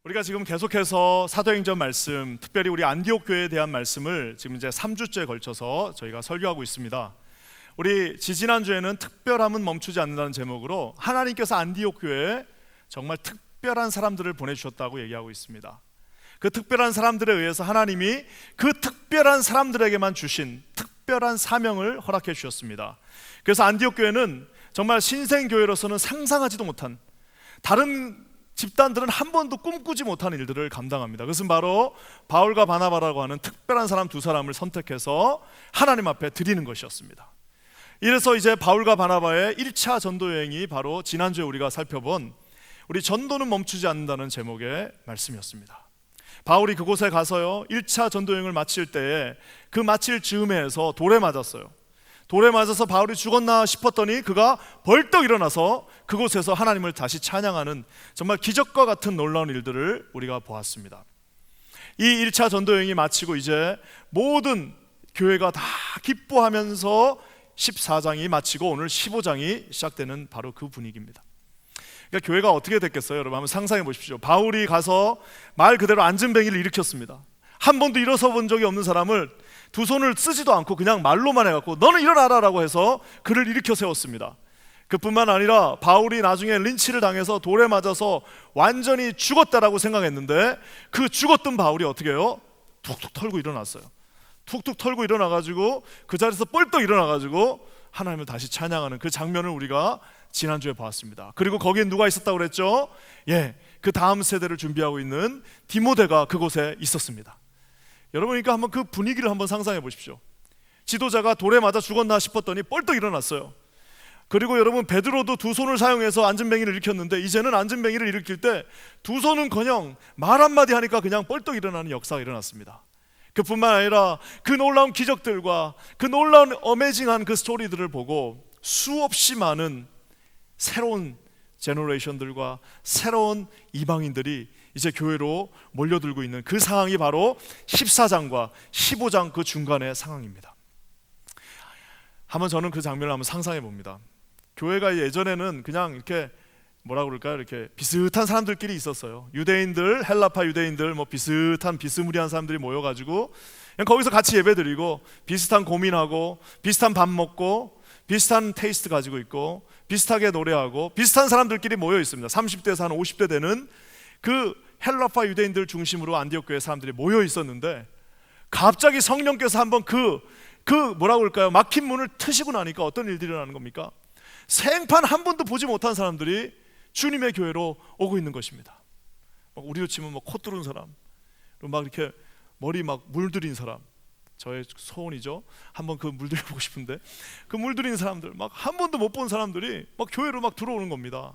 우리가 지금 계속해서 사도행전 말씀, 특별히 우리 안디옥 교회에 대한 말씀을 지금 이제 3주째 걸쳐서 저희가 설교하고 있습니다. 우리 지지난주에는 특별함은 멈추지 않는다는 제목으로 하나님께서 안디옥 교회에 정말 특별한 사람들을 보내주셨다고 얘기하고 있습니다. 그 특별한 사람들에 의해서 하나님이 그 특별한 사람들에게만 주신 특별한 사명을 허락해 주셨습니다. 그래서 안디옥 교회는 정말 신생교회로서는 상상하지도 못한, 다른 집단들은 한 번도 꿈꾸지 못한 일들을 감당합니다. 그것은 바로 바울과 바나바라고 하는 특별한 사람 두 사람을 선택해서 하나님 앞에 드리는 것이었습니다. 이래서 이제 바울과 바나바의 1차 전도 여행이 바로 지난주에 우리가 살펴본 우리 전도는 멈추지 않는다는 제목의 말씀이었습니다. 바울이 그곳에 가서요 1차 전도 여행을 마칠 때에 그 마칠 즈음에서 돌에 맞았어요. 돌에 맞아서 바울이 죽었나 싶었더니 그가 벌떡 일어나서 그곳에서 하나님을 다시 찬양하는 정말 기적과 같은 놀라운 일들을 우리가 보았습니다. 이 1차 전도여행이 마치고 이제 모든 교회가 다 기뻐하면서 14장이 마치고 오늘 15장이 시작되는 바로 그 분위기입니다. 그러니까 교회가 어떻게 됐겠어요? 여러분 한번 상상해 보십시오. 바울이 가서 말 그대로 안진뱅이를 일으켰습니다. 한 번도 일어서 본 적이 없는 사람을 두 손을 쓰지도 않고 그냥 말로만 해갖고 너는 일어나라 라고 해서 그를 일으켜 세웠습니다. 그뿐만 아니라 바울이 나중에 린치를 당해서 돌에 맞아서 완전히 죽었다라고 생각했는데 그 죽었던 바울이 어떻게 해요? 툭툭 털고 일어났어요. 툭툭 털고 일어나가지고 그 자리에서 뻘떡 일어나가지고 하나님을 다시 찬양하는 그 장면을 우리가 지난주에 보았습니다. 그리고 거기에 누가 있었다고 그랬죠? 그 다음 세대를 준비하고 있는 디모데가 그곳에 있었습니다. 여러분 그러니까 한번 그 분위기를 한번 상상해 보십시오. 지도자가 돌에 맞아 죽었나 싶었더니 뻘떡 일어났어요. 그리고 여러분 베드로도 두 손을 사용해서 안진뱅이를 일으켰는데 이제는 안진뱅이를 일으킬 때 두 손은커녕 말 한마디 하니까 그냥 뻘떡 일어나는 역사가 일어났습니다. 그뿐만 아니라 그 놀라운 기적들과 그 놀라운 어메이징한 그 스토리들을 보고 수없이 많은 새로운 제너레이션들과 새로운 이방인들이 이제 교회로 몰려들고 있는 그 상황이 바로 14장과 15장 그 중간의 상황입니다. 한번 저는 그 장면을 한번 상상해 봅니다. 교회가 예전에는 그냥 이렇게 뭐라 그럴까요? 이렇게 비슷한 사람들끼리 있었어요. 유대인들, 헬라파 유대인들 뭐 비스무리한 사람들이 모여가지고 그냥 거기서 같이 예배드리고 비슷한 고민하고 비슷한 밥 먹고 비슷한 테이스트 가지고 있고 비슷하게 노래하고 비슷한 사람들끼리 모여 있습니다. 30대에서 한 50대 되는 그 헬라파 유대인들 중심으로 안디옥 교회 사람들이 모여 있었는데 갑자기 성령께서 한번 그 뭐라고 그럴까요? 막힌 문을 트시고 나니까 어떤 일들이 일어나는 겁니까? 생판 한 번도 보지 못한 사람들이 주님의 교회로 오고 있는 것입니다. 우리로 치면 막 코 뚫은 사람, 막 이렇게 머리 막 물들인 사람, 저의 소원이죠. 한번 그 물들여보고 싶은데 그 물들인 사람들, 막 한 번도 못 본 사람들이 막 교회로 막 들어오는 겁니다.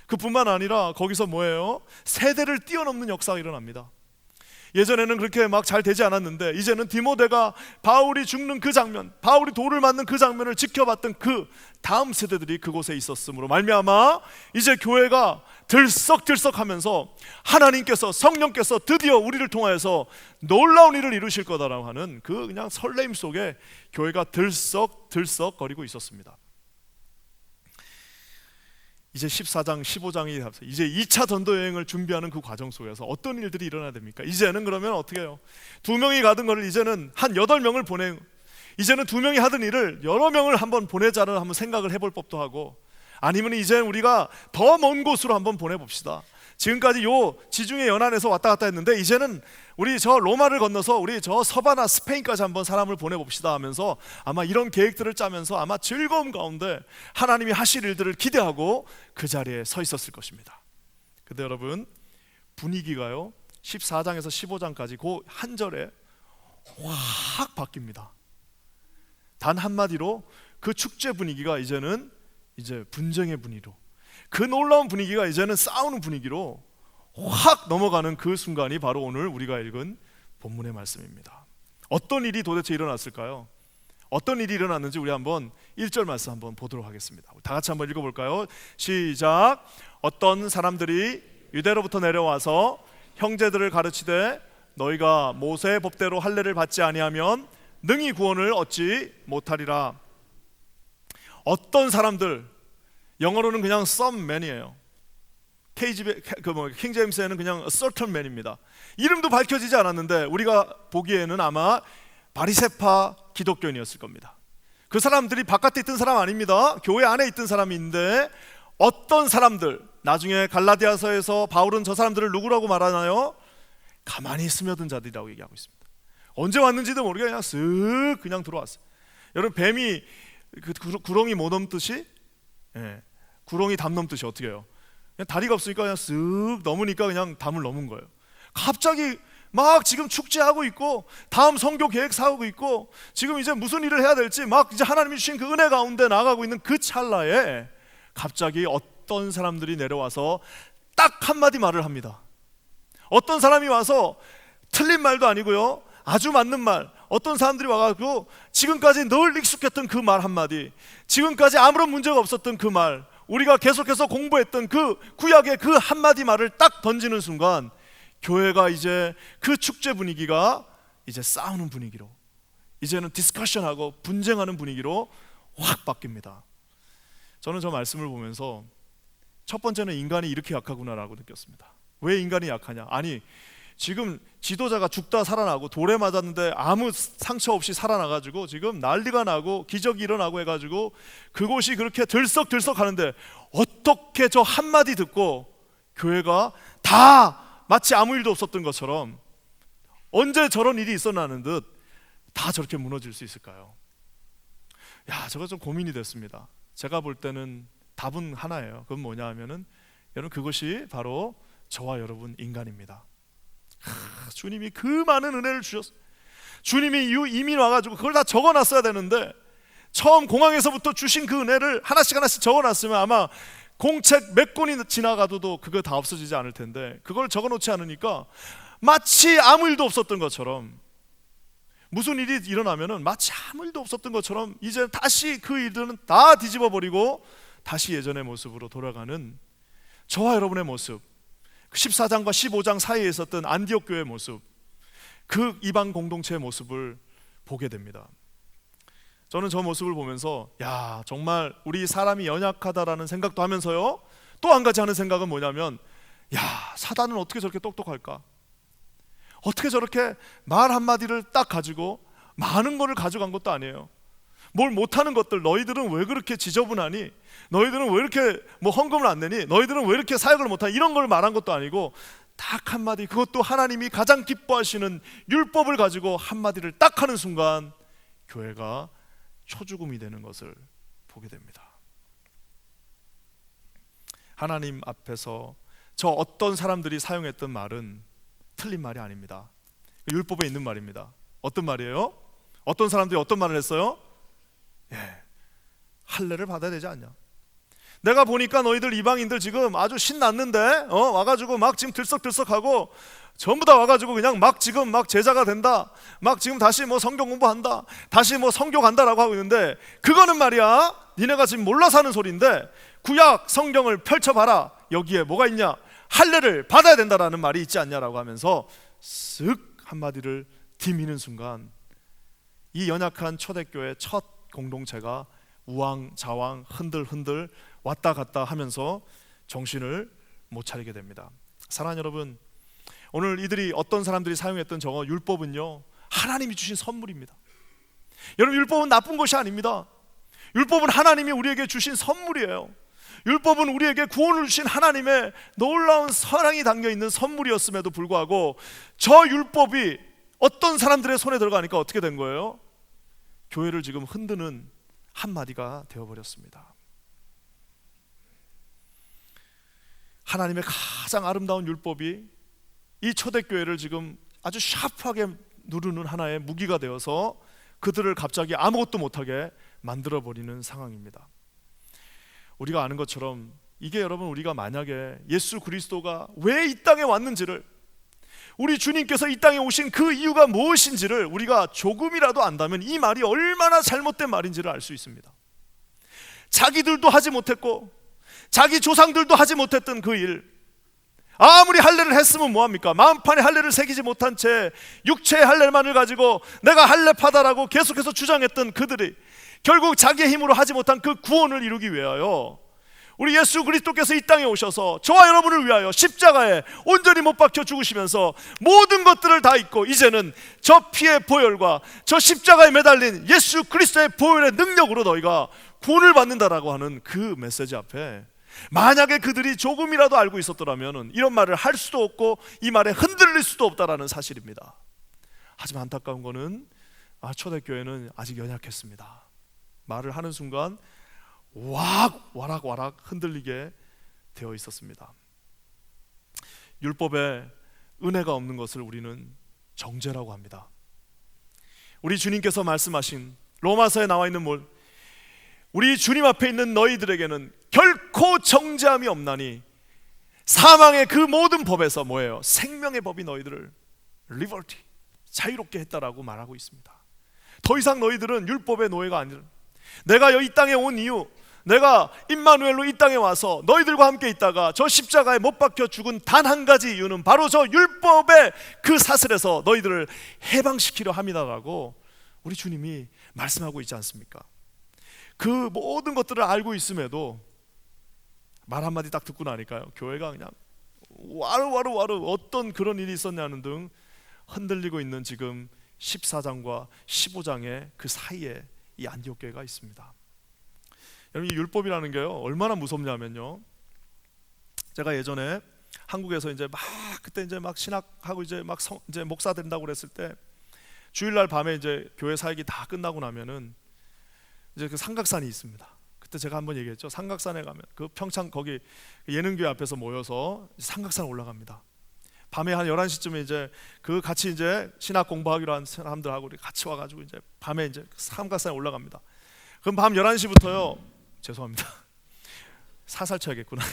그뿐만 아니라 거기서 뭐예요? 세대를 뛰어넘는 역사가 일어납니다. 예전에는 그렇게 막 잘 되지 않았는데 이제는 디모데가 바울이 죽는 그 장면, 바울이 돌을 맞는 그 장면을 지켜봤던 그 다음 세대들이 그곳에 있었으므로 말미암아 이제 교회가 들썩들썩하면서 하나님께서 성령께서 드디어 우리를 통하여서 놀라운 일을 이루실 거다라고 하는 그 그냥 설레임 속에 교회가 들썩거리고 있었습니다. 이제 14장, 15장이 이제 2차 전도 여행을 준비하는 그 과정 속에서 어떤 일들이 일어나야 됩니까? 이제는 그러면 어떻게 해요? 2명이 가던 거를 이제는 한 8명을 이제는 2명이 하던 일을 여러 명을 한번 보내자는 한번 생각을 해볼 법도 하고, 아니면 이제 우리가 더 먼 곳으로 한번 보내봅시다. 지금까지 요 지중해 연안에서 왔다 갔다 했는데 이제는 우리 저 로마를 건너서 우리 저 서바나 스페인까지 한번 사람을 보내봅시다 하면서 아마 이런 계획들을 짜면서 아마 즐거움 가운데 하나님이 하실 일들을 기대하고 그 자리에 서 있었을 것입니다. 근데 여러분 분위기가요 14장에서 15장까지 그 한 절에 확 바뀝니다. 단 한마디로 그 축제 분위기가 이제는 이제 분쟁의 분위기로, 그 놀라운 분위기가 이제는 싸우는 분위기로 확 넘어가는 그 순간이 바로 오늘 우리가 읽은 본문의 말씀입니다. 어떤 일이 도대체 일어났을까요? 어떤 일이 일어났는지 우리 한번 1절 말씀 한번 보도록 하겠습니다. 다 같이 한번 읽어볼까요? 시작. 어떤 사람들이 유대로부터 내려와서 형제들을 가르치되 너희가 모세의 법대로 할례를 받지 아니하면 능히 구원을 얻지 못하리라. 어떤 사람들, 영어로는 그냥 some man이에요. 킹제임스에는 그냥 a certain man입니다. 이름도 밝혀지지 않았는데 우리가 보기에는 아마 바리새파 기독교인이었을 겁니다. 그 사람들이 바깥에 있던 사람 아닙니다. 교회 안에 있던 사람인데 어떤 사람들, 나중에 갈라디아서에서 바울은 저 사람들을 누구라고 말하나요? 가만히 스며든 자들이라고 얘기하고 있습니다. 언제 왔는지도 모르게 그냥 쓱 그냥 들어왔어요. 여러분, 뱀이 그 구렁이 못 넘듯이, 구렁이 담 넘듯이 어떻게 해요? 그냥 다리가 없으니까 그냥 쓱 넘으니까 그냥 담을 넘은 거예요. 갑자기 막 지금 축제하고 있고 다음 선교 계획 세우고 있고 지금 이제 무슨 일을 해야 될지 막 이제 하나님이 주신 그 은혜 가운데 나가고 있는 그 찰나에 갑자기 어떤 사람들이 내려와서 딱 한마디 말을 합니다. 어떤 사람이 와서 틀린 말도 아니고요, 아주 맞는 말, 어떤 사람들이 와가지고 지금까지 늘 익숙했던 그 말 한마디, 지금까지 아무런 문제가 없었던 그 말, 우리가 계속해서 공부했던 그 구약의 그 한마디 말을 딱 던지는 순간 교회가 이제 그 축제 분위기가 이제 싸우는 분위기로, 이제는 디스커션하고 분쟁하는 분위기로 확 바뀝니다. 저는 저 말씀을 보면서 첫 번째는 인간이 이렇게 약하구나라고 느꼈습니다. 왜 인간이 약하냐? 아니, 지금 지도자가 죽다 살아나고 돌에 맞았는데 아무 상처 없이 살아나가지고 지금 난리가 나고 기적이 일어나고 해가지고 그곳이 그렇게 들썩들썩 하는데 어떻게 저 한마디 듣고 교회가 다 마치 아무 일도 없었던 것처럼 언제 저런 일이 있었나는 듯 다 저렇게 무너질 수 있을까요? 저거 좀 고민이 됐습니다. 제가 볼 때는 답은 하나예요. 그건 뭐냐 하면은, 여러분, 그것이 바로 저와 여러분 인간입니다. 주님이 그 많은 은혜를 주셨어요. 주님이 이미 와가지고 그걸 다 적어놨어야 되는데 처음 공항에서부터 주신 그 은혜를 하나씩 하나씩 적어놨으면 아마 공책 몇 권이 지나가도 그거 다 없어지지 않을 텐데 그걸 적어놓지 않으니까 마치 아무 일도 없었던 것처럼, 무슨 일이 일어나면은 마치 아무 일도 없었던 것처럼 이제 다시 그 일들은 다 뒤집어버리고 다시 예전의 모습으로 돌아가는 저와 여러분의 모습, 14장과 15장 사이에 있었던 안디옥 교회의 모습, 그 이방 공동체의 모습을 보게 됩니다. 저는 저 모습을 보면서 정말 우리 사람이 연약하다라는 생각도 하면서요, 또 한 가지 하는 생각은 뭐냐면, 사단은 어떻게 저렇게 똑똑할까? 어떻게 저렇게 말 한마디를 딱 가지고 많은 거를 가져간 것도 아니에요. 뭘 못하는 것들, 너희들은 왜 그렇게 지저분하니? 너희들은 왜 이렇게 헌금을 안 내니? 너희들은 왜 이렇게 사역을 못하니? 이런 걸 말한 것도 아니고 딱 한마디, 그것도 하나님이 가장 기뻐하시는 율법을 가지고 한마디를 딱 하는 순간 교회가 초죽음이 되는 것을 보게 됩니다. 하나님 앞에서 저 어떤 사람들이 사용했던 말은 틀린 말이 아닙니다. 율법에 있는 말입니다. 어떤 말이에요? 어떤 사람들이 어떤 말을 했어요? 할례를 받아야 되지 않냐? 내가 보니까 너희들 이방인들 지금 아주 신났는데 와가지고 막 지금 들썩들썩하고 전부 다 와가지고 그냥 막 지금 막 제자가 된다, 막 지금 다시 성경 공부한다, 다시 성교 간다라고 하고 있는데, 그거는 말이야 니네가 지금 몰라서 하는 소리인데 구약 성경을 펼쳐봐라. 여기에 뭐가 있냐? 할례를 받아야 된다라는 말이 있지 않냐라고 하면서 쓱 한마디를 디미는 순간 이 연약한 초대교회 첫 공동체가 우왕좌왕 흔들흔들 왔다 갔다 하면서 정신을 못 차리게 됩니다. 사랑하는 여러분, 오늘 이들이 어떤 사람들이 사용했던 저거 율법은요, 하나님이 주신 선물입니다. 여러분, 율법은 나쁜 것이 아닙니다. 율법은 하나님이 우리에게 주신 선물이에요. 율법은 우리에게 구원을 주신 하나님의 놀라운 사랑이 담겨있는 선물이었음에도 불구하고 저 율법이 어떤 사람들의 손에 들어가니까 어떻게 된 거예요? 교회를 지금 흔드는 한마디가 되어버렸습니다. 하나님의 가장 아름다운 율법이 이 초대교회를 지금 아주 샤프하게 누르는 하나의 무기가 되어서 그들을 갑자기 아무것도 못하게 만들어버리는 상황입니다. 우리가 아는 것처럼 이게, 여러분, 우리가 만약에 예수 그리스도가 왜 이 땅에 왔는지를, 우리 주님께서 이 땅에 오신 그 이유가 무엇인지를 우리가 조금이라도 안다면 이 말이 얼마나 잘못된 말인지를 알 수 있습니다. 자기들도 하지 못했고 자기 조상들도 하지 못했던 그 일, 아무리 할례를 했으면 뭐합니까? 마음판에 할례를 새기지 못한 채 육체의 할례만을 가지고 내가 할례파다라고 계속해서 주장했던 그들이 결국 자기의 힘으로 하지 못한 그 구원을 이루기 위하여 우리 예수 그리스도께서 이 땅에 오셔서 저와 여러분을 위하여 십자가에 온전히 못 박혀 죽으시면서 모든 것들을 다 잊고 이제는 저 피의 보혈과 저 십자가에 매달린 예수 그리스도의 보혈의 능력으로 너희가 구원을 받는다라고 하는 그 메시지 앞에 만약에 그들이 조금이라도 알고 있었더라면 이런 말을 할 수도 없고 이 말에 흔들릴 수도 없다라는 사실입니다. 하지만 안타까운 거는 초대교회는 아직 연약했습니다. 말을 하는 순간 와락 흔들리게 되어 있었습니다. 율법에 은혜가 없는 것을 우리는 정죄라고 합니다. 우리 주님께서 말씀하신 로마서에 나와 있는 우리 주님 앞에 있는 너희들에게는 결코 정죄함이 없나니 사망의 그 모든 법에서 뭐예요? 생명의 법이 너희들을 리버티, 자유롭게 했다라고 말하고 있습니다. 더 이상 너희들은 율법의 노예가 아니라 내가 이 땅에 온 이유, 내가 임마누엘로 이 땅에 와서 너희들과 함께 있다가 저 십자가에 못 박혀 죽은 단 한 가지 이유는 바로 저 율법의 그 사슬에서 너희들을 해방시키려 함이다라고 우리 주님이 말씀하고 있지 않습니까? 그 모든 것들을 알고 있음에도 말 한마디 딱 듣고 나니까요, 교회가 그냥 와르 어떤 그런 일이 있었냐는 등 흔들리고 있는 지금 14장과 15장의 그 사이에 이 안디옥 교회가 있습니다. 여러분, 이 율법이라는 게요 얼마나 무섭냐면요, 제가 예전에 한국에서 그때 막 신학하고 이제 목사 된다고 그랬을 때 주일날 밤에 이제 교회 사역이 다 끝나고 나면은 이제 그 삼각산이 있습니다. 그때 제가 한번 얘기했죠. 삼각산에 가면 그 평창 거기 예능교회 앞에서 모여서 삼각산 올라갑니다. 밤에 한 11시쯤에 이제 그 같이 이제 신학 공부하기로 한 사람들하고 우리 같이 와가지고 이제 밤에 이제 삼각산에 올라갑니다. 그럼 밤 11시부터요, 죄송합니다. 살살 쳐야겠구나.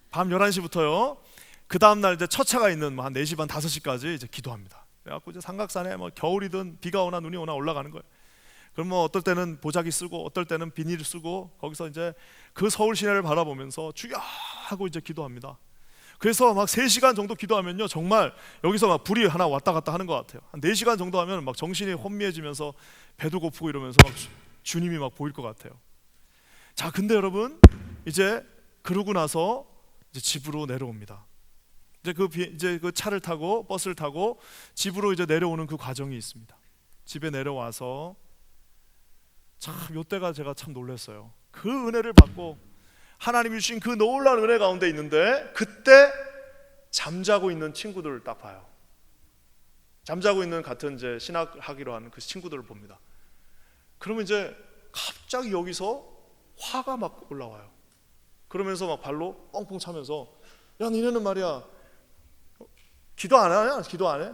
밤 11시부터요, 그 다음날 이제 첫 차가 있는 한 4시 반 5시까지 이제 기도합니다. 그래갖고 이제 삼각산에 겨울이든 비가 오나 눈이 오나 올라가는 거예요. 그럼 어떨 때는 보자기 쓰고 어떨 때는 비닐을 쓰고 거기서 이제 그 서울 시내를 바라보면서 주여 하고 이제 기도합니다. 그래서 막 3시간 정도 기도하면요 정말 여기서 막 불이 하나 왔다 갔다 하는 것 같아요. 한 4시간 정도 하면 막 정신이 혼미해지면서 배도 고프고 이러면서 막 주님이 막 보일 것 같아요. 자, 근데 여러분 이제 그러고 나서 이제 집으로 내려옵니다. 이제 그 차를 타고 버스를 타고 집으로 이제 내려오는 그 과정이 있습니다. 집에 내려와서 참 이때가 제가 참 놀랐어요. 그 은혜를 받고 하나님이 주신 그 놀라운 은혜 가운데 있는데 그때 잠자고 있는 친구들을 딱 봐요. 잠자고 있는 같은 이제 신학하기로 하는 그 친구들을 봅니다. 그러면 이제 갑자기 여기서 화가 막 올라와요. 그러면서 막 발로 뻥뻥 차면서 야, 니네는 말이야 기도 안 하냐? 기도 안 해?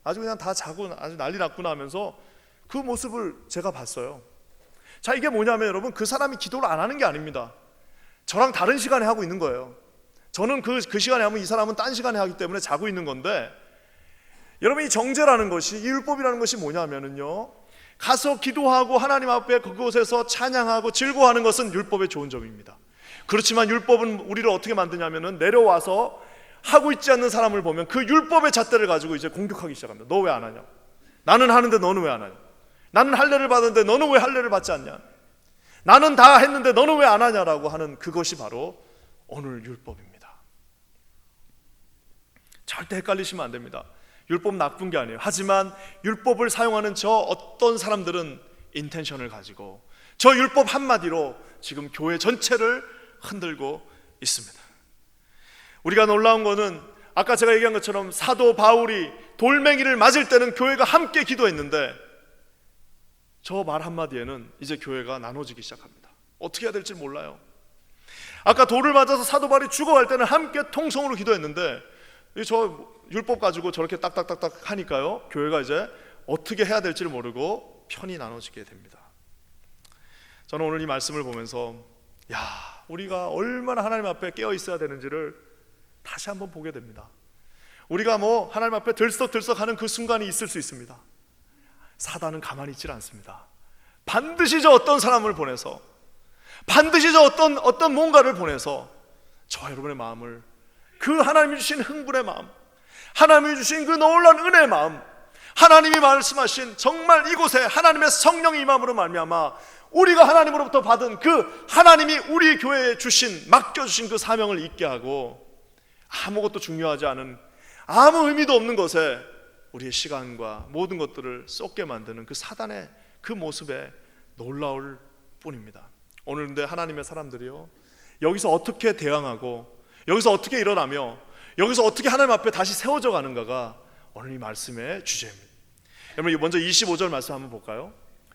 아주 그냥 다 자고 아주 난리 났구나 하면서 그 모습을 제가 봤어요. 자, 이게 뭐냐면 여러분, 그 사람이 기도를 안 하는 게 아닙니다. 저랑 다른 시간에 하고 있는 거예요. 저는 그 시간에 하면 이 사람은 딴 시간에 하기 때문에 자고 있는 건데, 여러분 이 정죄라는 것이, 이 율법이라는 것이 뭐냐면은요, 가서 기도하고 하나님 앞에 그곳에서 찬양하고 즐거워하는 것은 율법의 좋은 점입니다. 그렇지만 율법은 우리를 어떻게 만드냐면은 내려와서 하고 있지 않는 사람을 보면 그 율법의 잣대를 가지고 이제 공격하기 시작합니다. 너 왜 안 하냐? 나는 하는데 너는 왜 안 하냐? 나는 할례를 받았는데 너는 왜 할례를 받지 않냐? 나는 다 했는데 너는 왜 안 하냐라고 하는 그것이 바로 오늘 율법입니다. 절대 헷갈리시면 안 됩니다. 율법 나쁜 게 아니에요. 하지만 율법을 사용하는 저 어떤 사람들은 인텐션을 가지고 저 율법 한마디로 지금 교회 전체를 흔들고 있습니다. 우리가 놀라운 거는 아까 제가 얘기한 것처럼 사도 바울이 돌멩이를 맞을 때는 교회가 함께 기도했는데 저 말 한마디에는 이제 교회가 나눠지기 시작합니다. 어떻게 해야 될지 몰라요. 아까 돌을 맞아서 사도 바울이 죽어갈 때는 함께 통성으로 기도했는데 저 율법 가지고 저렇게 딱딱딱딱 하니까요, 교회가 이제 어떻게 해야 될지를 모르고 편이 나눠지게 됩니다. 저는 오늘 이 말씀을 보면서 우리가 얼마나 하나님 앞에 깨어 있어야 되는지를 다시 한번 보게 됩니다. 우리가 하나님 앞에 들썩들썩 하는 그 순간이 있을 수 있습니다. 사단은 가만히 있질 않습니다. 반드시 저 어떤 사람을 보내서, 반드시 저 어떤 뭔가를 보내서 저와 여러분의 마음을, 그 하나님이 주신 흥분의 마음, 하나님이 주신 그 놀라운 은혜의 마음, 하나님이 말씀하신 정말 이곳에 하나님의 성령이 임함으로 말미암아 우리가 하나님으로부터 받은 그 하나님이 우리 교회에 주신 맡겨주신 그 사명을 잊게 하고 아무것도 중요하지 않은 아무 의미도 없는 것에 우리의 시간과 모든 것들을 쏟게 만드는 그 사단의 그 모습에 놀라울 뿐입니다. 오늘 근데 하나님의 사람들이요, 여기서 어떻게 대항하고 여기서 어떻게 일어나며 여기서 어떻게 하나님 앞에 다시 세워져 가는가가 오늘 이 말씀의 주제입니다. 여러분 먼저 25절 말씀 한번 볼까요?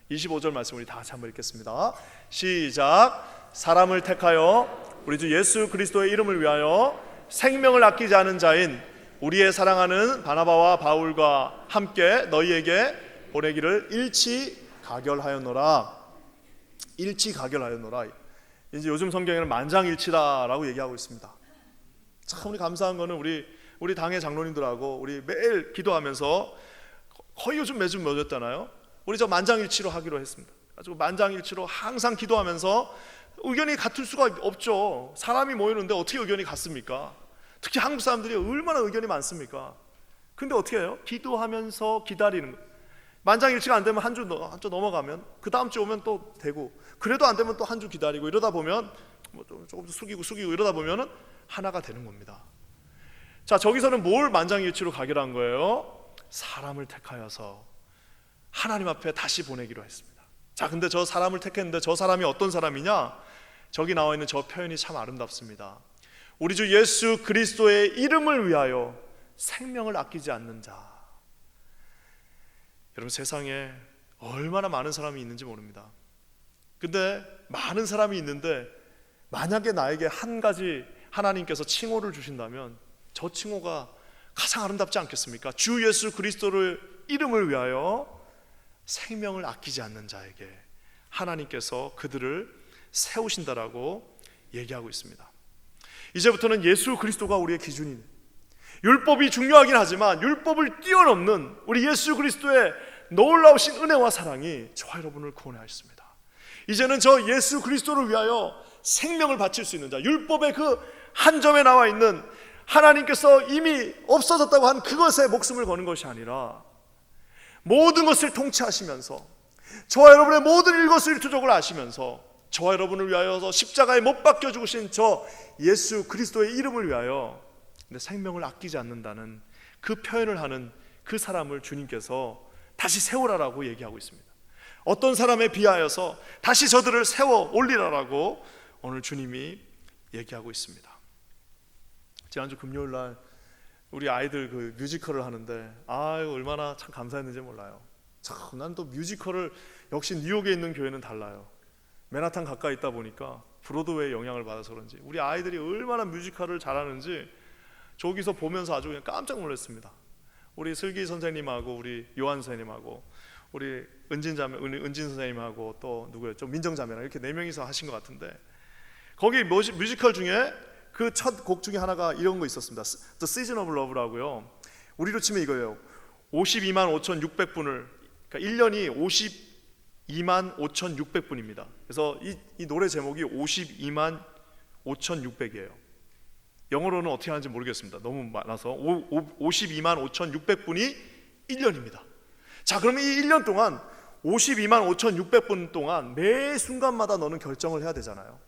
25절 말씀 우리 다 같이 한번 읽겠습니다. 시작. 사람을 택하여 우리 주 예수 그리스도의 이름을 위하여 생명을 아끼지 않은 자인 우리의 사랑하는 바나바와 바울과 함께 너희에게 보내기를 일치 가결하였노라. 일치 가결하였노라. 이제 요즘 성경에는 만장일치다라고 얘기하고 있습니다. 참 우리 감사한 거는 우리 당의 장로님들하고 우리 매일 기도하면서 거의 요즘 매주 모였잖아요. 우리 저 만장일치로 하기로 했습니다. 아주 만장일치로 항상 기도하면서 의견이 같을 수가 없죠. 사람이 모이는데 어떻게 의견이 같습니까? 특히 한국 사람들이 얼마나 의견이 많습니까? 근데 어떻게 해요? 기도하면서 기다리는 거예요. 만장일치가 안 되면 한 주 넘어가면 그 다음 주 오면 또 되고, 그래도 안 되면 또 한 주 기다리고, 이러다 보면 뭐 조금 숙이고 이러다 보면은 하나가 되는 겁니다. 자, 저기서는 뭘 만장일치로 가결한 거예요? 사람을 택하여서 하나님 앞에 다시 보내기로 했습니다. 자, 근데 저 사람을 택했는데 저 사람이 어떤 사람이냐? 저기 나와 있는 저 표현이 참 아름답습니다. 우리 주 예수 그리스도의 이름을 위하여 생명을 아끼지 않는 자. 여러분, 세상에 얼마나 많은 사람이 있는지 모릅니다. 근데 많은 사람이 있는데 만약에 나에게 한 가지 하나님께서 칭호를 주신다면 저 칭호가 가장 아름답지 않겠습니까? 주 예수 그리스도를 이름을 위하여 생명을 아끼지 않는 자에게 하나님께서 그들을 세우신다라고 얘기하고 있습니다. 이제부터는 예수 그리스도가 우리의 기준인, 율법이 중요하긴 하지만 율법을 뛰어넘는 우리 예수 그리스도의 놀라우신 은혜와 사랑이 저와 여러분을 구원하였습니다. 이제는 저 예수 그리스도를 위하여 생명을 바칠 수 있는 자, 율법의 그 한 점에 나와 있는 하나님께서 이미 없어졌다고 한 그것에 목숨을 거는 것이 아니라 모든 것을 통치하시면서 저와 여러분의 모든 일거수일투족을 아시면서 저와 여러분을 위하여서 십자가에 못 박혀 죽으신 저 예수 그리스도의 이름을 위하여 근데 생명을 아끼지 않는다는 그 표현을 하는 그 사람을 주님께서 다시 세우라라고 얘기하고 있습니다. 어떤 사람에 비하여서 다시 저들을 세워 올리라라고 오늘 주님이 얘기하고 있습니다. 지난주 금요일날 우리 아이들 그 뮤지컬을 하는데 얼마나 참 감사했는지 몰라요. 참 난 또 뮤지컬을 역시 뉴욕에 있는 교회는 달라요. 맨하탄 가까이 있다 보니까 브로드웨이 영향을 받아서 그런지 우리 아이들이 얼마나 뮤지컬을 잘하는지 저기서 보면서 아주 그냥 깜짝 놀랐습니다. 우리 슬기 선생님하고 우리 요한 선생님하고 우리 은진 선생님하고 또 누구였죠? 민정 자매랑 이렇게 4명이서 하신 것 같은데 거기 뮤지컬 중에 그 첫 곡 중에 하나가 이런 거 있었습니다. The Season of Love라고요. 우리로 치면 이거예요. 52만 5,600분을, 그러니까 1년이 52만 5,600분입니다. 그래서 이 노래 제목이 52만 5,600이에요. 영어로는 어떻게 하는지 모르겠습니다. 너무 많아서 52만 5,600분이 1년입니다. 자, 그러면 이 1년 동안 52만 5,600분 동안 매 순간마다 너는 결정을 해야 되잖아요.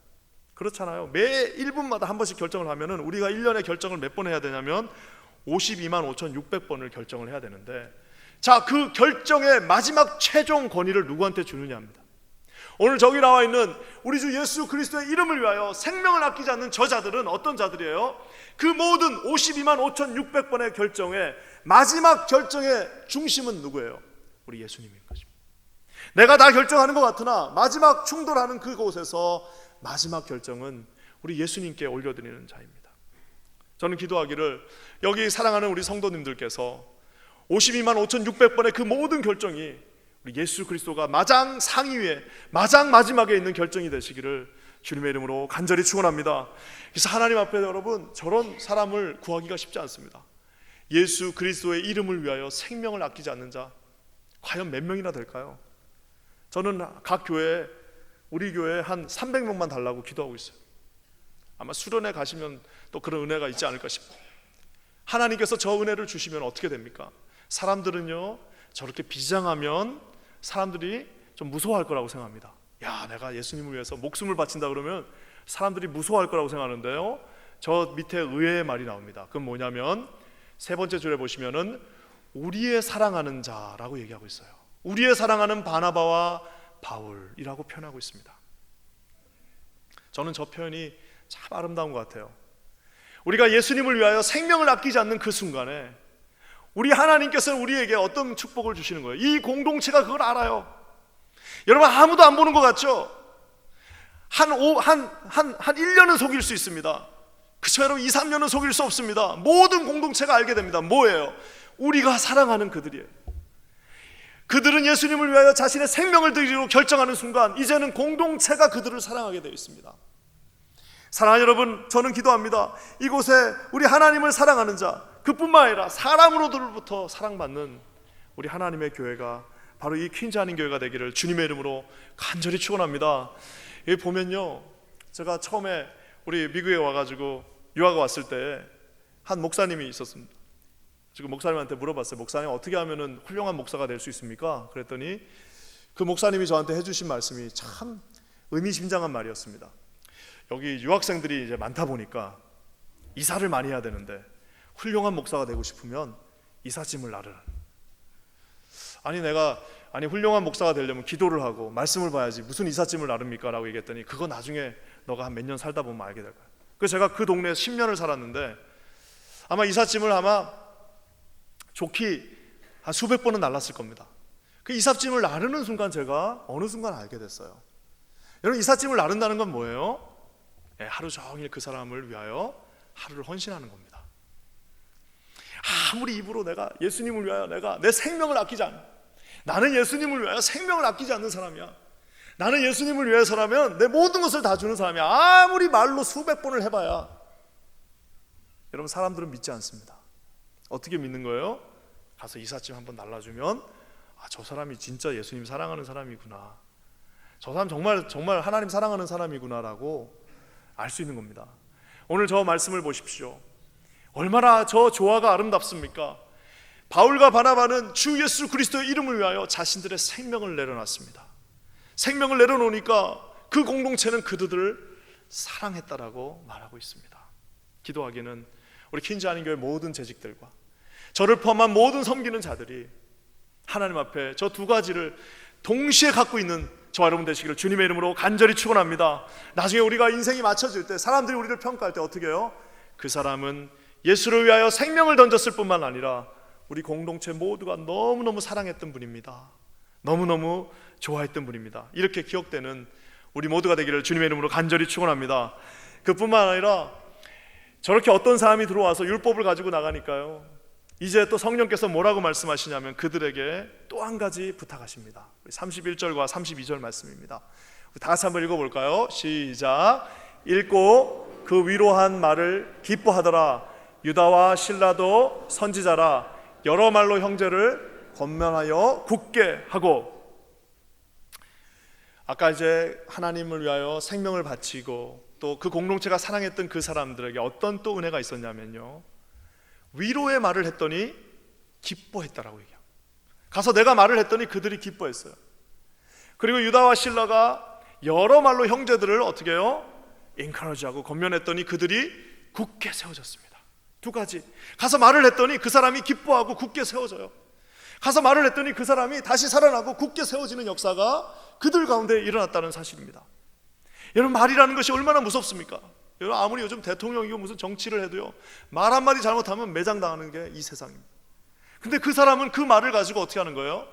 그렇잖아요. 매 1분마다 한 번씩 결정을 하면은 우리가 1년에 결정을 몇 번 해야 되냐면 52만 5,600번을 결정을 해야 되는데, 자, 그 결정의 마지막 최종 권위를 누구한테 주느냐 합니다. 오늘 저기 나와 있는 우리 주 예수 그리스도의 이름을 위하여 생명을 아끼지 않는 저자들은 어떤 자들이에요? 그 모든 52만 5,600번의 결정의 마지막 결정의 중심은 누구예요? 우리 예수님인 것입니다. 내가 다 결정하는 것 같으나 마지막 충돌하는 그곳에서 마지막 결정은 우리 예수님께 올려드리는 자입니다. 저는 기도하기를 여기 사랑하는 우리 성도님들께서 52만 5,600번의 그 모든 결정이 우리 예수 그리스도가 마장 상위에 마장 마지막에 있는 결정이 되시기를 주님의 이름으로 간절히 축원합니다. 그래서 하나님 앞에 여러분, 저런 사람을 구하기가 쉽지 않습니다. 예수 그리스도의 이름을 위하여 생명을 아끼지 않는 자 과연 몇 명이나 될까요? 저는 각 교회에 우리 교회에 한 300명만 달라고 기도하고 있어요. 아마 수련회 가시면 또 그런 은혜가 있지 않을까 싶어요. 하나님께서 저 은혜를 주시면 어떻게 됩니까? 사람들은요, 저렇게 비장하면 사람들이 좀 무서워할 거라고 생각합니다. 야, 내가 예수님을 위해서 목숨을 바친다 그러면 사람들이 무서워할 거라고 생각하는데요, 저 밑에 의외의 말이 나옵니다. 그건 뭐냐면 세 번째 줄에 보시면은 우리의 사랑하는 자라고 얘기하고 있어요. 우리의 사랑하는 바나바와 바울이라고 표현하고 있습니다. 저는 저 표현이 참 아름다운 것 같아요. 우리가 예수님을 위하여 생명을 아끼지 않는 그 순간에 우리 하나님께서는 우리에게 어떤 축복을 주시는 거예요. 이 공동체가 그걸 알아요. 여러분, 아무도 안 보는 것 같죠? 한 1년은 속일 수 있습니다. 그쵸 여러분, 2, 3년은 속일 수 없습니다. 모든 공동체가 알게 됩니다. 뭐예요? 우리가 사랑하는 그들이에요. 그들은 예수님을 위하여 자신의 생명을 드리기로 결정하는 순간 이제는 공동체가 그들을 사랑하게 되어 있습니다. 사랑하는 여러분, 저는 기도합니다. 이곳에 우리 하나님을 사랑하는 자, 그뿐만 아니라 사람으로부터 사랑받는 우리 하나님의 교회가 바로 이 퀸즈 한인 교회가 되기를 주님의 이름으로 간절히 축원합니다. 여기 보면요, 제가 처음에 우리 미국에 와가지고 유학 왔을 때 한 목사님이 있었습니다. 지금 목사님한테 물어봤어요. 목사님, 어떻게 하면은 훌륭한 목사가 될 수 있습니까? 그랬더니 그 목사님이 저한테 해주신 말씀이 참 의미심장한 말이었습니다. 여기 유학생들이 이제 많다 보니까 이사를 많이 해야 되는데 훌륭한 목사가 되고 싶으면 이삿짐을 나르라. 아니 훌륭한 목사가 되려면 기도를 하고 말씀을 봐야지 무슨 이삿짐을 나릅니까? 라고 얘기했더니 그거 나중에 너가 한 몇 년 살다 보면 알게 될 거야. 그래서 제가 그 동네에 10년을 살았는데 아마 이삿짐을 좋게 한 수백 번은 날랐을 겁니다. 그 이삿짐을 나르는 순간 제가 어느 순간 알게 됐어요. 여러분, 이삿짐을 나른다는 건 뭐예요? 하루 종일 그 사람을 위하여 하루를 헌신하는 겁니다. 아무리 입으로 내가 예수님을 위하여 내가 내 생명을 아끼지 않는, 나는 예수님을 위하여 생명을 아끼지 않는 사람이야, 나는 예수님을 위해서라면 내 모든 것을 다 주는 사람이야, 아무리 말로 수백 번을 해봐야 여러분, 사람들은 믿지 않습니다. 어떻게 믿는 거예요? 가서 이삿짐 한번 날라주면 저 사람이 진짜 예수님 사랑하는 사람이구나, 저 사람 정말 하나님 사랑하는 사람이구나라고 알 수 있는 겁니다. 오늘 저 말씀을 보십시오. 얼마나 저 조화가 아름답습니까? 바울과 바나바는 주 예수 그리스도의 이름을 위하여 자신들의 생명을 내려놨습니다. 생명을 내려놓으니까 그 공동체는 그들을 사랑했다라고 말하고 있습니다. 기도하기는 우리 퀸즈 한인 교회 모든 재직들과 저를 포함한 모든 섬기는 자들이 하나님 앞에 저 두 가지를 동시에 갖고 있는 저와 여러분 되시기를 주님의 이름으로 간절히 축원합니다. 나중에 우리가 인생이 맞춰질 때 사람들이 우리를 평가할 때 어떻게 해요? 그 사람은 예수를 위하여 생명을 던졌을 뿐만 아니라 우리 공동체 모두가 너무너무 사랑했던 분입니다. 너무너무 좋아했던 분입니다. 이렇게 기억되는 우리 모두가 되기를 주님의 이름으로 간절히 축원합니다. 그뿐만 아니라 저렇게 어떤 사람이 들어와서 율법을 가지고 나가니까요, 이제 또 성령께서 뭐라고 말씀하시냐면 그들에게 또 한 가지 부탁하십니다. 31절과 32절 말씀입니다. 다 같이 한번 읽어볼까요? 시작. 읽고 그 위로한 말을 기뻐하더라. 유다와 실라도 선지자라. 여러 말로 형제를 권면하여 굳게 하고. 아까 이제 하나님을 위하여 생명을 바치고 또 그 공동체가 사랑했던 그 사람들에게 어떤 또 은혜가 있었냐면요, 위로의 말을 했더니 기뻐했다라고 얘기해요. 가서 내가 말을 했더니 그들이 기뻐했어요. 그리고 유다와 실라가 여러 말로 형제들을 어떻게 해요? 인커러지하고 권면했더니 그들이 굳게 세워졌습니다. 두 가지. 가서 말을 했더니 그 사람이 기뻐하고 굳게 세워져요. 가서 말을 했더니 그 사람이 다시 살아나고 굳게 세워지는 역사가 그들 가운데 일어났다는 사실입니다. 여러분, 말이라는 것이 얼마나 무섭습니까? 여러분, 아무리 요즘 대통령이고 무슨 정치를 해도요, 말 한마디 잘못하면 매장당하는 게 이 세상입니다. 근데 그 사람은 그 말을 가지고 어떻게 하는 거예요?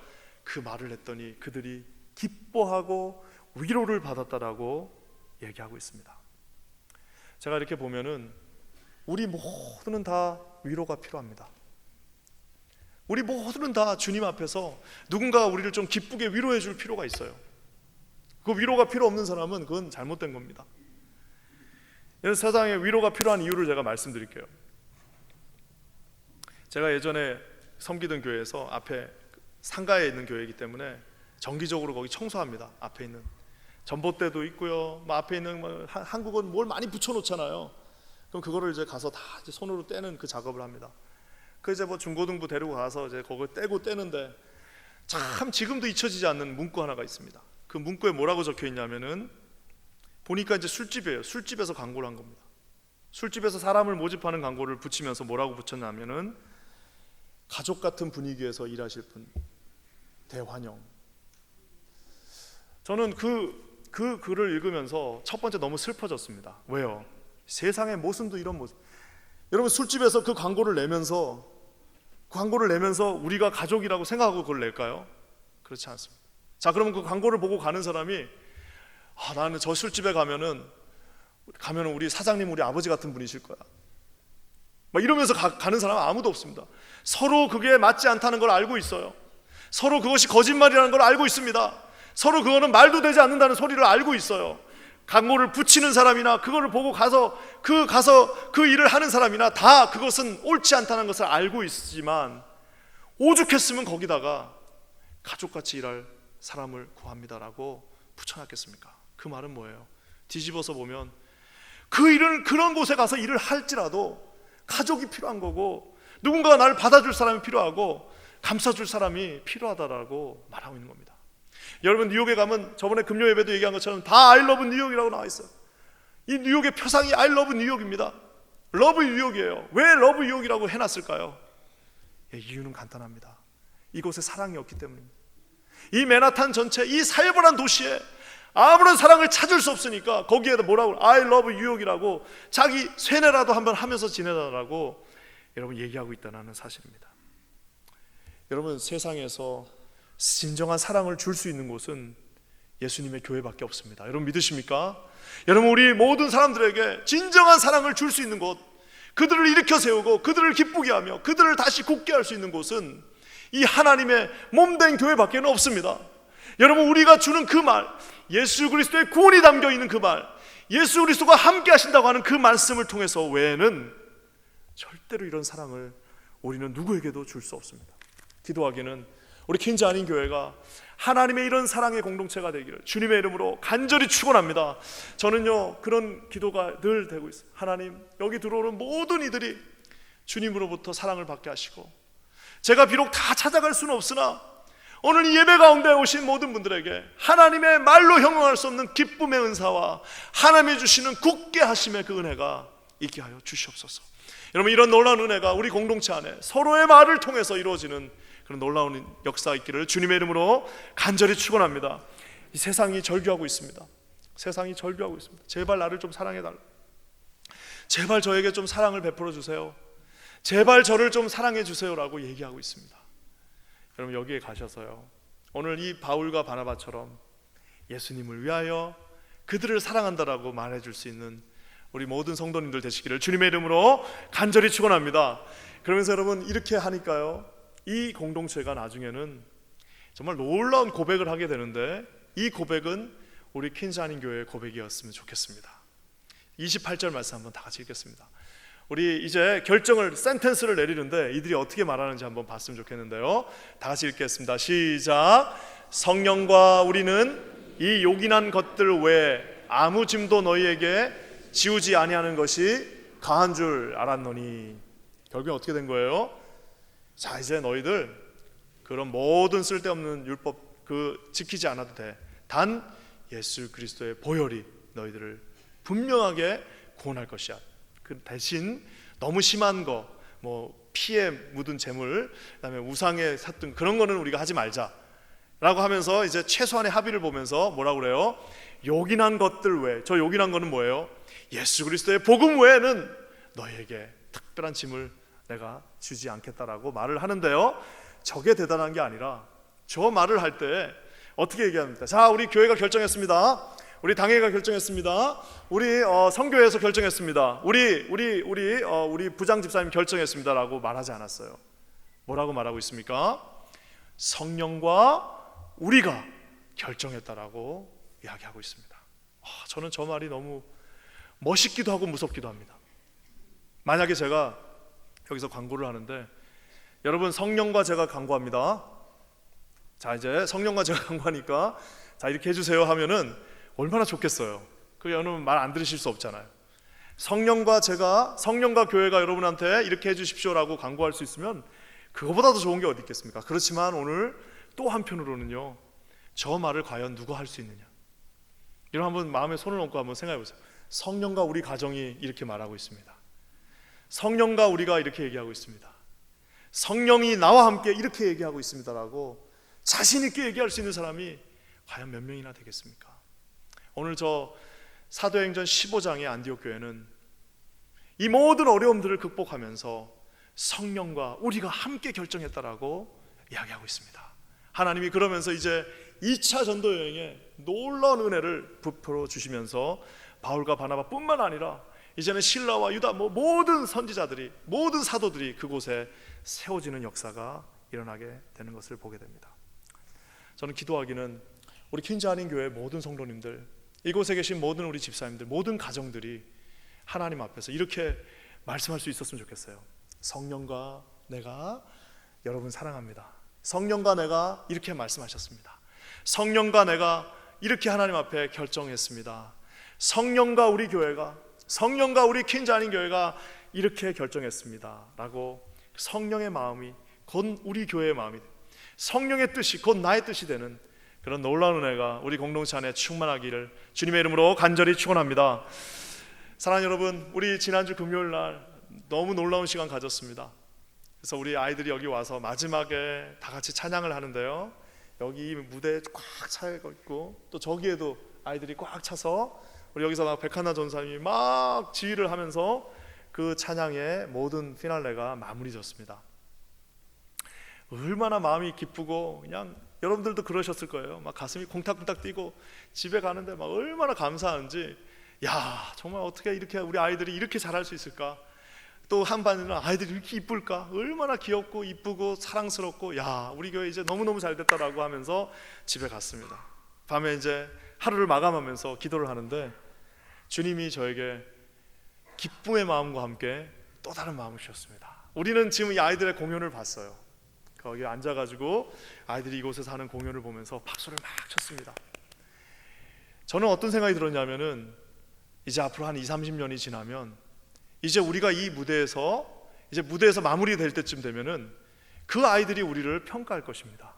그 말을 했더니 그들이 기뻐하고 위로를 받았다라고 얘기하고 있습니다. 제가 이렇게 보면은 우리 모두는 다 위로가 필요합니다. 우리 모두는 다 주님 앞에서 누군가가 우리를 좀 기쁘게 위로해 줄 필요가 있어요. 그 위로가 필요 없는 사람은 그건 잘못된 겁니다. 세상에 위로가 필요한 이유를 제가 말씀드릴게요. 제가 예전에 섬기던 교회에서 앞에 상가에 있는 교회이기 때문에 정기적으로 거기 청소합니다. 앞에 있는 전봇대도 있고요, 앞에 있는 한국은 뭘 많이 붙여놓잖아요. 그럼 그거를 이제 가서 다 이제 손으로 떼는 그 작업을 합니다. 그 이제 중고등부 데리고 가서 이제 그걸 떼고 떼는데 참 지금도 잊혀지지 않는 문구 하나가 있습니다. 그 문구에 뭐라고 적혀 있냐면은, 보니까 이제 술집이에요. 술집에서 광고를 한 겁니다. 술집에서 사람을 모집하는 광고를 붙이면서 뭐라고 붙였냐면은, 가족 같은 분위기에서 일하실 분 대환영. 저는 그 글을 읽으면서 첫 번째 너무 슬퍼졌습니다. 왜요? 세상의 모순도 이런 모습. 여러분, 술집에서 그 광고를 내면서 우리가 가족이라고 생각하고 그걸 낼까요? 그렇지 않습니다. 자, 그러면 그 광고를 보고 가는 사람이, 나는 저 술집에 가면은 우리 사장님, 우리 아버지 같은 분이실 거야, 막 이러면서 가는 사람은 아무도 없습니다. 서로 그게 맞지 않다는 걸 알고 있어요. 서로 그것이 거짓말이라는 걸 알고 있습니다. 서로 그거는 말도 되지 않는다는 소리를 알고 있어요. 광고를 붙이는 사람이나 그거를 보고 가서 그 일을 하는 사람이나 다 그것은 옳지 않다는 것을 알고 있지만, 오죽했으면 거기다가 가족같이 일할 사람을 구합니다라고 붙여놨겠습니까? 그 말은 뭐예요? 뒤집어서 보면 그런 곳에 가서 일을 할지라도 가족이 필요한 거고, 누군가가 나를 받아줄 사람이 필요하고 감싸줄 사람이 필요하다라고 말하고 있는 겁니다. 여러분, 뉴욕에 가면 저번에 금요 예배도 얘기한 것처럼 다 I love 뉴욕이라고 나와 있어요. 이 뉴욕의 표상이 I love 뉴욕입니다. 러브 뉴욕이에요. 왜 러브 뉴욕이라고 해놨을까요? 이유는 간단합니다. 이곳에 사랑이 없기 때문입니다. 이 맨하탄 전체, 이 살벌한 도시에 아무런 사랑을 찾을 수 없으니까 거기에다 뭐라고, I love 뉴욕이라고 자기 쇠뇌라도 한번 하면서 지내라라고 여러분 얘기하고 있다는 사실입니다. 여러분, 세상에서 진정한 사랑을 줄 수 있는 곳은 예수님의 교회밖에 없습니다. 여러분 믿으십니까? 여러분, 우리 모든 사람들에게 진정한 사랑을 줄 수 있는 곳, 그들을 일으켜 세우고 그들을 기쁘게 하며 그들을 다시 굳게 할 수 있는 곳은 이 하나님의 몸된 교회밖에 없습니다. 여러분, 우리가 주는 그 말, 예수 그리스도의 구원이 담겨 있는 그 말, 예수 그리스도가 함께 하신다고 하는 그 말씀을 통해서 외에는 절대로 이런 사랑을 우리는 누구에게도 줄 수 없습니다. 기도하기는 우리 퀸즈 아닌 교회가 하나님의 이런 사랑의 공동체가 되기를 주님의 이름으로 간절히 축원합니다. 저는요, 그런 기도가 늘 되고 있어요. 하나님, 여기 들어오는 모든 이들이 주님으로부터 사랑을 받게 하시고, 제가 비록 다 찾아갈 수는 없으나 오늘 이 예배 가운데 오신 모든 분들에게 하나님의 말로 형용할 수 없는 기쁨의 은사와 하나님이 주시는 굳게 하심의 그 은혜가 있게 하여 주시옵소서. 여러분, 이런 놀라운 은혜가 우리 공동체 안에 서로의 말을 통해서 이루어지는 그런 놀라운 역사가 있기를 주님의 이름으로 간절히 축원합니다. 이 세상이 절규하고 있습니다. 세상이 절규하고 있습니다. 제발 나를 좀 사랑해달라. 제발 저에게 좀 사랑을 베풀어 주세요. 제발 저를 좀 사랑해 주세요라고 얘기하고 있습니다. 여러분, 여기에 가셔서요, 오늘 이 바울과 바나바처럼 예수님을 위하여 그들을 사랑한다라고 말해줄 수 있는 우리 모든 성도님들 되시기를 주님의 이름으로 간절히 축원합니다. 그러면서 여러분, 이렇게 하니까요, 이 공동체가 나중에는 정말 놀라운 고백을 하게 되는데, 이 고백은 우리 퀸즈 아닌 교회의 고백이었으면 좋겠습니다. 28절 말씀 한번 다 같이 읽겠습니다. 우리 이제 결정을, 센텐스를 내리는데 이들이 어떻게 말하는지 한번 봤으면 좋겠는데요. 다 같이 읽겠습니다. 시작. 성령과 우리는 이 요긴한 것들 외에 아무 짐도 너희에게 지우지 아니하는 것이 가한 줄 알았노니. 결국엔 어떻게 된 거예요? 자, 이제 너희들 그런 모든 쓸데없는 율법 지키지 않아도 돼. 단 예수 그리스도의 보혈이 너희들을 분명하게 구원할 것이야. 그 대신 너무 심한 거, 피에 묻은 재물, 그다음에 우상에 샀던 그런 거는 우리가 하지 말자 라고 하면서 이제 최소한의 합의를 보면서 뭐라고 그래요? 요긴한 것들 외에, 저 요긴한 거는 뭐예요? 예수 그리스도의 복음 외에는 너희에게 특별한 짐을 내가 주지 않겠다라고 말을 하는데요, 저게 대단한 게 아니라 저 말을 할 때 어떻게 얘기합니까? 자, 우리 교회가 결정했습니다. 우리 당회가 결정했습니다. 우리 성교회에서 결정했습니다. 우리 부장 집사님 결정했습니다라고 말하지 않았어요. 뭐라고 말하고 있습니까? 성령과 우리가 결정했다라고 이야기하고 있습니다. 저는 저 말이 너무 멋있기도 하고 무섭기도 합니다. 만약에 제가 여기서 광고를 하는데, 여러분, 성령과 제가 광고합니다. 자, 이제 성령과 제가 광고하니까 자, 이렇게 해주세요 하면은 얼마나 좋겠어요. 그 여러분 말 안 들으실 수 없잖아요. 성령과 교회가 여러분한테 이렇게 해주십시오라고 광고할 수 있으면 그거보다 더 좋은 게 어디 있겠습니까? 그렇지만 오늘 또 한편으로는요, 저 말을 과연 누가 할 수 있느냐? 이런 한번 마음에 손을 얹고 한번 생각해 보세요. 성령과 우리 가정이 이렇게 말하고 있습니다. 성령과 우리가 이렇게 얘기하고 있습니다. 성령이 나와 함께 이렇게 얘기하고 있습니다라고 자신 있게 얘기할 수 있는 사람이 과연 몇 명이나 되겠습니까? 오늘 저 사도행전 15장의 안디옥 교회는 이 모든 어려움들을 극복하면서 성령과 우리가 함께 결정했다라고 이야기하고 있습니다. 하나님이 그러면서 이제 2차 전도 여행에 놀라운 은혜를 부풀어 주시면서 바울과 바나바뿐만 아니라 이제는 실라와 유다 모든 선지자들이, 모든 사도들이 그곳에 세워지는 역사가 일어나게 되는 것을 보게 됩니다. 저는 기도하기는 우리 퀸즈 한인 교회 모든 성도님들, 이곳에 계신 모든 우리 집사님들, 모든 가정들이 하나님 앞에서 이렇게 말씀할 수 있었으면 좋겠어요. 성령과 내가 여러분 사랑합니다. 성령과 내가 이렇게 말씀하셨습니다. 성령과 내가 이렇게 하나님 앞에 결정했습니다. 성령과 우리 교회가, 성령과 우리 퀸즈 한인 교회가 이렇게 결정했습니다 라고 성령의 마음이 곧 우리 교회의 마음이, 성령의 뜻이 곧 나의 뜻이 되는 그런 놀라운 은혜가 우리 공동체 안에 충만하기를 주님의 이름으로 간절히 축원합니다. 사랑하는 여러분, 우리 지난주 금요일 날 너무 놀라운 시간 가졌습니다. 그래서 우리 아이들이 여기 와서 마지막에 다 같이 찬양을 하는데요, 여기 무대에 꽉 차 있고 또 저기에도 아이들이 꽉 차서 우리 여기서 막 백하나 전사님이 막 지휘를 하면서 그 찬양의 모든 피날레가 마무리졌습니다. 얼마나 마음이 기쁘고, 그냥 여러분들도 그러셨을 거예요. 막 가슴이 콩닥콩닥 뛰고 집에 가는데 막 얼마나 감사한지, 야 정말 어떻게 이렇게 우리 아이들이 이렇게 잘할 수 있을까, 또 한반에는 아이들이 이렇게 이쁠까, 얼마나 귀엽고 이쁘고 사랑스럽고, 야 우리 교회 이제 너무너무 잘 됐다라고 하면서 집에 갔습니다. 밤에 이제 하루를 마감하면서 기도를 하는데 주님이 저에게 기쁨의 마음과 함께 또 다른 마음을 주셨습니다. 우리는 지금 이 아이들의 공연을 봤어요. 거기 앉아가지고 아이들이 이곳에서 하는 공연을 보면서 박수를 막 쳤습니다. 저는 어떤 생각이 들었냐면은 이제 앞으로 한 20-30년이 지나면 이제 우리가 이 무대에서 마무리될 때쯤 되면은 그 아이들이 우리를 평가할 것입니다.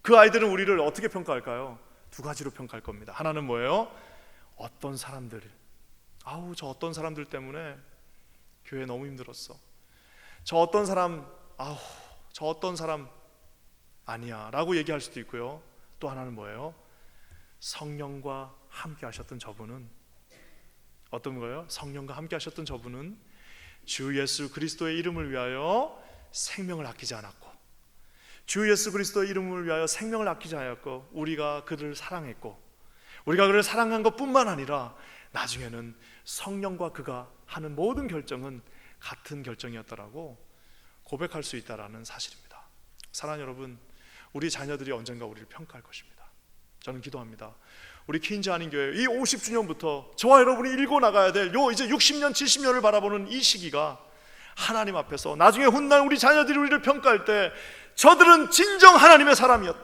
그 아이들은 우리를 어떻게 평가할까요? 두 가지로 평가할 겁니다. 하나는 뭐예요? 어떤 사람들, 아우 저 어떤 사람들 때문에 교회 너무 힘들었어. 저 어떤 사람, 아우 저 어떤 사람 아니야 라고 얘기할 수도 있고요. 또 하나는 뭐예요? 성령과 함께 하셨던 저분은 어떤 거예요? 성령과 함께 하셨던 저분은 주 예수 그리스도의 이름을 위하여 생명을 아끼지 않았고, 주 예수 그리스도의 이름을 위하여 생명을 아끼지 않았고, 우리가 그들을 사랑했고, 우리가 그를 사랑한 것뿐만 아니라 나중에는 성령과 그가 하는 모든 결정은 같은 결정이었다라고 고백할 수 있다라는 사실입니다. 사랑하는 여러분, 우리 자녀들이 언젠가 우리를 평가할 것입니다. 저는 기도합니다. 우리 퀸즈 한인 교회 이 50주년부터 저와 여러분이 일궈 나가야 될 요 이제 60년, 70년을 바라보는 이 시기가 하나님 앞에서 나중에 훗날 우리 자녀들이 우리를 평가할 때 저들은 진정 하나님의 사람이었다,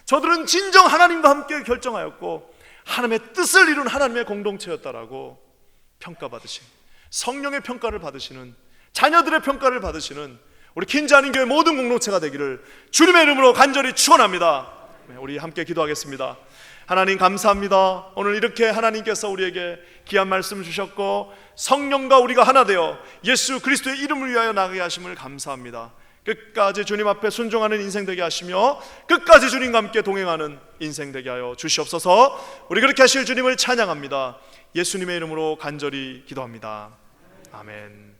저들은 진정 하나님과 함께 결정하였고 하나님의 뜻을 이룬 하나님의 공동체였다라고 평가받으신, 성령의 평가를 받으시는, 자녀들의 평가를 받으시는 우리 퀸즈 한인 교회 모든 공동체가 되기를 주님의 이름으로 간절히 축원합니다. 우리 함께 기도하겠습니다. 하나님 감사합니다. 오늘 이렇게 하나님께서 우리에게 귀한 말씀을 주셨고 성령과 우리가 하나 되어 예수 그리스도의 이름을 위하여 나가게 하심을 감사합니다. 끝까지 주님 앞에 순종하는 인생 되게 하시며 끝까지 주님과 함께 동행하는 인생 되게 하여 주시옵소서. 우리 그렇게 하실 주님을 찬양합니다. 예수님의 이름으로 간절히 기도합니다. 아멘.